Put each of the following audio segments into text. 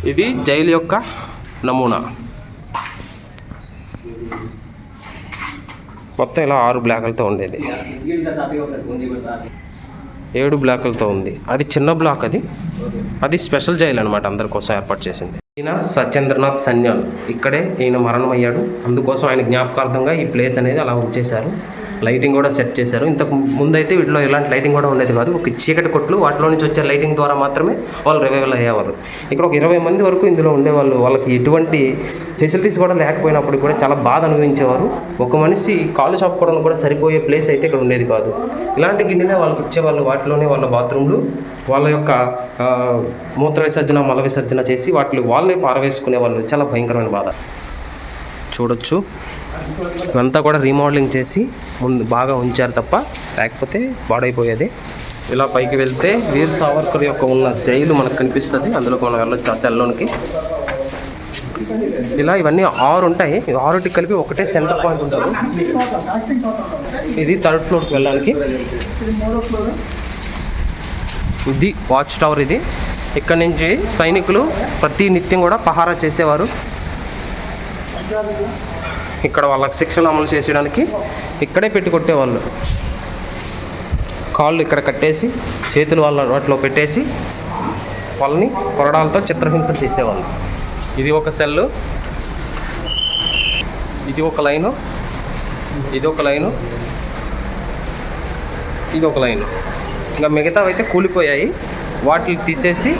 ఇది జైలు యొక్క నమూనా. మొత్తం ఇలా 6 బ్లాకులతో ఉండేది, 7 బ్లాకులతో ఉంది. అది చిన్న బ్లాక్, అది స్పెషల్ జైలు అనమాట, అందరి కోసం ఏర్పాటు చేసింది. ఈయన సత్యేంద్రనాథ్ సన్యాల్, ఇక్కడే ఈయన మరణం అయ్యాడు. అందుకోసం ఆయన జ్ఞాపకార్థంగా ఈ ప్లేస్ అనేది అలా ఉంచేశారు. లైటింగ్ కూడా సెట్ చేశారు. ఇంతకు ముందైతే వీటిలో ఇలాంటి లైటింగ్ కూడా ఉండేది కాదు. ఒక చీకటి కొట్లు, వాటిలో నుంచి వచ్చే లైటింగ్ ద్వారా మాత్రమే వాళ్ళు రివైవల్ అయ్యేవారు. ఇక్కడ ఒక 20 మంది వరకు ఇందులో ఉండేవాళ్ళు. వాళ్ళకి ఎటువంటి ఫెసిలిటీస్ కూడా లేకపోయినప్పుడు కూడా చాలా బాధ అనుభవించేవారు. ఒక మనిషి కాలు చాపుకోవడానికి కూడా సరిపోయే ప్లేస్ అయితే ఇక్కడ ఉండేది కాదు. ఇలాంటి గిన్నెలే వాళ్ళకి ఇచ్చేవాళ్ళు. వాటిలోనే వాళ్ళ బాత్రూమ్లు, వాళ్ళ యొక్క మూత్ర విసర్జన, మల విసర్జన చేసి వాటిని వాళ్ళే పారవేసుకునేవాళ్ళు. చాలా భయంకరమైన బాధ. చూడొచ్చు, ఇవంతా కూడా రీమోడలింగ్ చేసి ముందు బాగా ఉంచారు తప్ప లేకపోతే పాడైపోయేది. ఇలా పైకి వెళ్తే వీర్ సావర్కర్ యొక్క ఉన్న జైలు మనకు కనిపిస్తుంది. అందులోకి మనం వెళ్ళొచ్చు ఆ సెల్లోనికి. ఇలా ఇవన్నీ 6 ఉంటాయి. 6టికి కలిపి ఒకటే సెంటర్ పాయింట్ ఉంటుంది. ఇది 3rd ఫ్లోర్కి వెళ్ళడానికి. ఇది వాచ్ టవర్. ఇది ఇక్కడ నుంచి సైనికులు ప్రతి నిత్యం కూడా పహారా చేసేవారు. ఇక్కడ వాళ్ళకి శిక్షలు అమలు చేసేయడానికి ఇక్కడే పెట్టి కొట్టేవాళ్ళు. కాళ్ళు ఇక్కడ కట్టేసి చేతులు వాటిలో పెట్టేసి వాళ్ళని కొరడాలతో చిత్రహింస చేసేవాళ్ళు. ఇది ఒక సెల్లు, ఇది ఒక లైను, ఇది ఒక లైను, ఇది ఒక లైను. ఇంకా మిగతావి అయితే కూలిపోయాయి. వాటిని తీసేసి,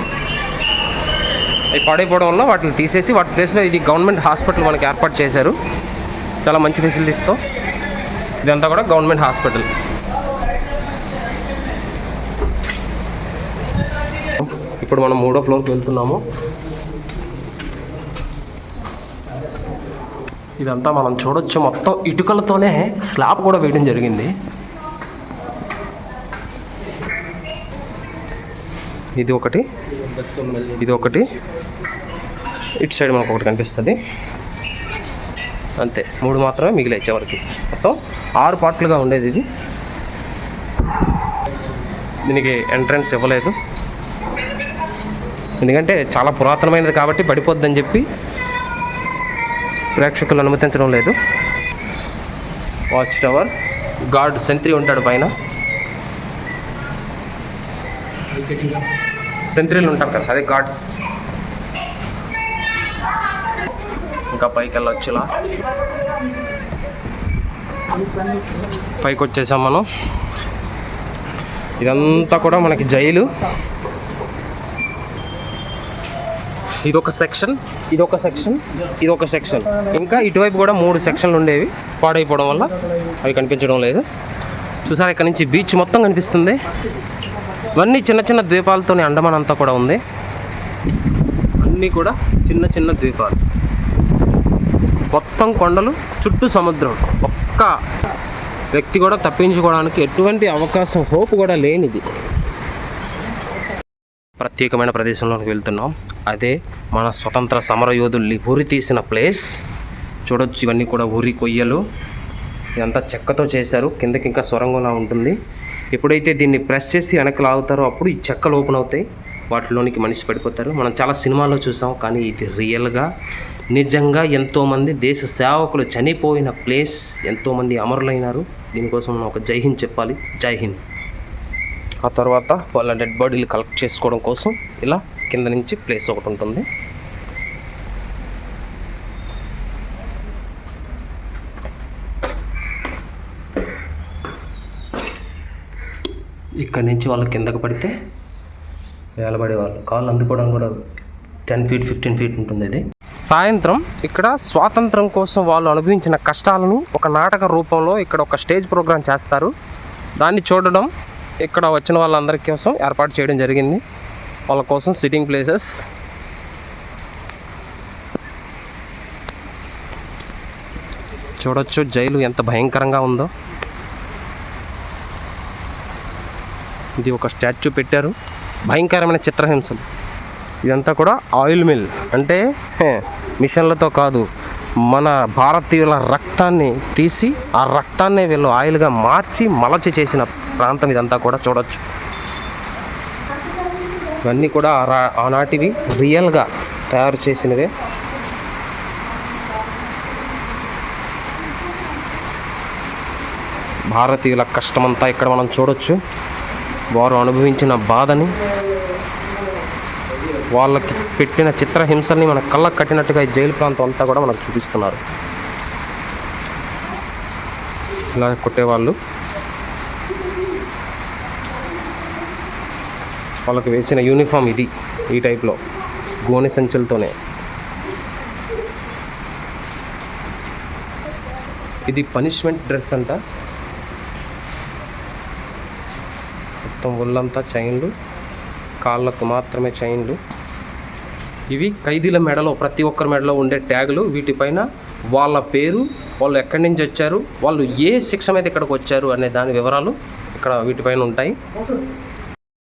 అవి పాడైపోవడం వల్ల వాటిని తీసేసి వాటి ప్లేస్లో ఇది గవర్నమెంట్ హాస్పిటల్ మనకి ఏర్పాటు చేశారు. చాలా మంచి ఫెసిలిటీస్తో. ఇదంతా కూడా గవర్నమెంట్ హాస్పిటల్. ఇప్పుడు మనం 3వ ఫ్లోర్కి వెళ్తున్నాము. ఇదంతా మనం చూడొచ్చు, మొత్తం ఇటుకలతోనే స్లాబ్ కూడా వేయడం జరిగింది. ఇది ఒకటి, ఇది ఒకటి, ఇటు సైడ్ మనకు ఒకటి కనిపిస్తుంది. అంతే, 3 మాత్రమే మిగిలాయి చివరికి. మొత్తం 6 పార్ట్లుగా ఉండేది ఇది. దీనికి ఎంట్రన్స్ ఇవ్వలేదు, ఎందుకంటే చాలా పురాతనమైనది కాబట్టి పడిపోద్దని చెప్పి ప్రేక్షకులు అనుమతించడం లేదు. వాచ్ టవర్, గార్డ్ సెంట్రీ ఉంటాడు పైన. సెంట్రీలు ఉంటారు కదా, అదే గార్డ్స్. ఇంకా పైకి వెళ్ళొచ్చులా, పైకి వచ్చేసాం మనం. ఇదంతా కూడా మనకి జైలు. ఇదొక సెక్షన్, ఇదొక సెక్షన్, ఇదొక సెక్షన్. ఇంకా ఇటువైపు కూడా 3 సెక్షన్లు ఉండేవి, పాడైపోవడం వల్ల అవి కనిపించడం లేదు. చూసారా, ఇక్కడ నుంచి బీచ్ మొత్తం కనిపిస్తుంది. ఇవన్నీ చిన్న చిన్న ద్వీపాలతోనే అండమాన్ అంతా కూడా ఉంది. అన్నీ కూడా చిన్న చిన్న ద్వీపాలు, మొత్తం కొండలు, చుట్టూ సముద్రం. ఒక్క వ్యక్తి కూడా తప్పించుకోవడానికి ఎటువంటి అవకాశం, హోప్ కూడా లేనిది. ప్రత్యేకమైన ప్రదేశంలోకి వెళ్తున్నాం. అదే మన స్వతంత్ర సమరయోధుల్ని ఉరి తీసిన ప్లేస్. చూడొచ్చు, ఇవన్నీ కూడా ఉరి కొయ్యలు. ఇదంతా చెక్కతో చేశారు. కిందకి ఇంకా సొరంగంలా ఉంటుంది. ఎప్పుడైతే దీన్ని ప్రెస్ చేసి వెనక్కి లాగుతారో అప్పుడు ఈ చెక్కలు ఓపెన్ అవుతాయి. వాటిలోనికి మనిషి పడిపోతారు. మనం చాలా సినిమాల్లో చూసాం, కానీ ఇది రియల్గా నిజంగా ఎంతోమంది దేశ సేవకులు చనిపోయిన ప్లేస్. ఎంతోమంది అమరులైనారు. దీనికోసం మనం ఒక జై హింద్ చెప్పాలి. జై హింద్. ఆ తర్వాత వాళ్ళ డెడ్ బాడీలు కలెక్ట్ చేసుకోవడం కోసం ఇలా కింద నుంచి ప్లేస్ ఒకటి ఉంటుంది. ఇక్కడి నుంచి వాళ్ళు కిందకు పడితే వేలబడేవాళ్ళు. కాళ్ళు అందుకోవడం కూడా 10 feet 15 feet ఉంటుంది. ఇది సాయంత్రం ఇక్కడ స్వాతంత్రం కోసం వాళ్ళు అనుభవించిన కష్టాలను ఒక నాటక రూపంలో ఇక్కడ ఒక స్టేజ్ ప్రోగ్రాం చేస్తారు. దాన్ని చూడడం ఇక్కడ వచ్చిన వాళ్ళందరి కోసం ఏర్పాటు చేయడం జరిగింది. వాళ్ళ కోసం సిట్టింగ్ ప్లేసెస్. చూడొచ్చు జైలు ఎంత భయంకరంగా ఉందో. ఇది ఒక స్టాచ్యూ పెట్టారు. భయంకరమైన చిత్రహింసలు. ఇదంతా కూడా ఆయిల్ మిల్, అంటే మిషన్లతో కాదు, మన భారతీయుల రక్తాన్ని తీసి ఆ రక్తాన్నే వీళ్ళు ఆయిల్గా మార్చి మలచి చేసిన ప్రాంతం ఇదంతా కూడా. చూడొచ్చు, ఇవన్నీ కూడా ఆనాటివి రియల్గా తయారు చేసినవే. భారతీయుల కష్టమంతా ఇక్కడ మనం చూడొచ్చు. వారు అనుభవించిన బాధని, వాళ్ళకి పెట్టిన చిత్రహింసల్ని మన కళ్ళకు కట్టినట్టుగా ఈ జైలు ప్రాంతం అంతా కూడా మనకు చూపిస్తున్నారు. ఇలా కొట్టేవాళ్ళు, వాళ్ళకి వేసిన యూనిఫామ్ ఇది, ఈ టైప్లో గోనె సంచులతోనే. ఇది పనిష్మెంట్ డ్రెస్ అంట. మొత్తం ఒళ్ళంతా చైన్లు, కాళ్ళకు మాత్రమే చైన్లు. ఇవి ఖైదీల మెడలో, ప్రతి ఒక్కరి మెడలో ఉండే ట్యాగులు. వీటిపైన వాళ్ళ పేరు, వాళ్ళు ఎక్కడి నుంచి వచ్చారు, వాళ్ళు ఏ శిక్ష మీద ఇక్కడికి వచ్చారు అనే దాని వివరాలు ఇక్కడ వీటిపైన ఉంటాయి.